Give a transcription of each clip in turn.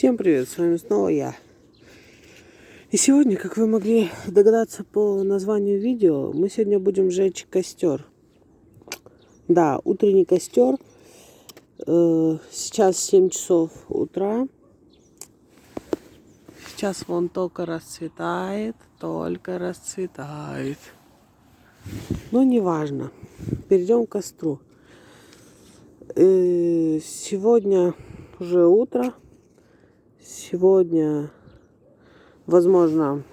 Всем привет, с вами снова я. И сегодня, как вы могли догадаться по названию видео, мы сегодня будем жечь костер. Да, утренний костер. Сейчас 7 часов утра. Сейчас вон только расцветает, Но неважно. Перейдем к костру. Сегодня уже утро. Сегодня, возможно,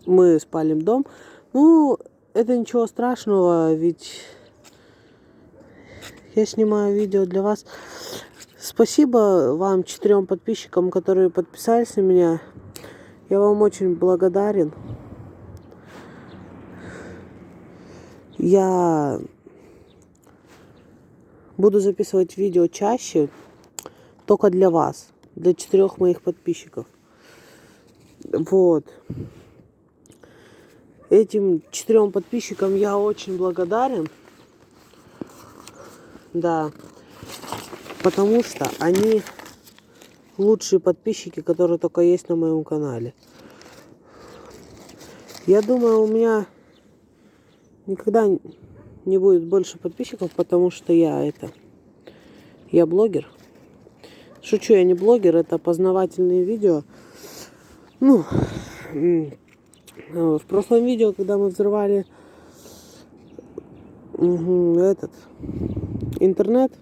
мы спалим дом. Ну, это ничего страшного, ведь я снимаю видео для вас. Спасибо вам, 4 подписчикам, которые подписались на меня. Я вам очень благодарен. Я буду записывать видео чаще, только для вас, для 4 моих подписчиков. Вот. Этим 4 подписчикам я очень благодарен. Да. Потому что они лучшие подписчики, которые только есть на моем канале. Я думаю, у меня никогда не будет больше подписчиков, потому что я блогер. Шучу, я не блогер, это познавательные видео. Ну, в прошлом видео, когда мы взрывали интернет,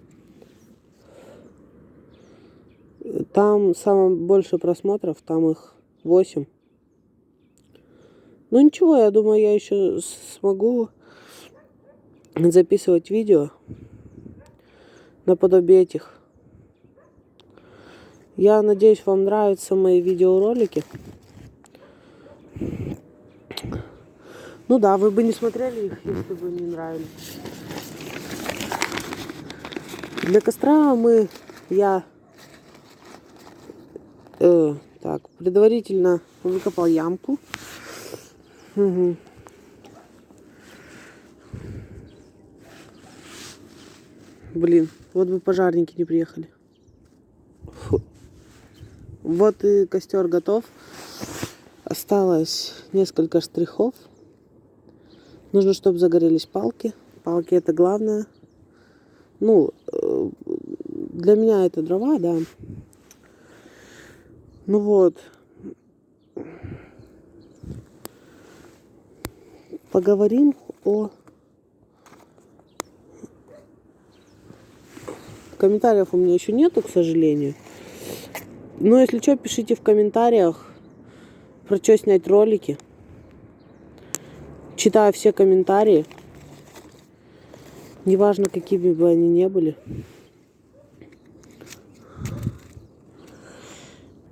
там самое больше просмотров, там их 8. Ну ничего, я думаю, я еще смогу записывать видео наподобие этих. Я надеюсь, вам нравятся мои видеоролики. Ну да, вы бы не смотрели их, если бы не нравились. Для костра я предварительно выкопал ямку. Угу. Блин, вот бы пожарники не приехали. Фу. Вот и костер готов. Осталось несколько штрихов. Нужно, чтобы загорелись палки. Палки это главное. Ну, для меня это дрова, да. Ну вот. Поговорим о... Комментариев у меня еще нету, к сожалению. Но если что, пишите в комментариях, про что снять ролики. Читаю все комментарии. Неважно, какими бы они ни были.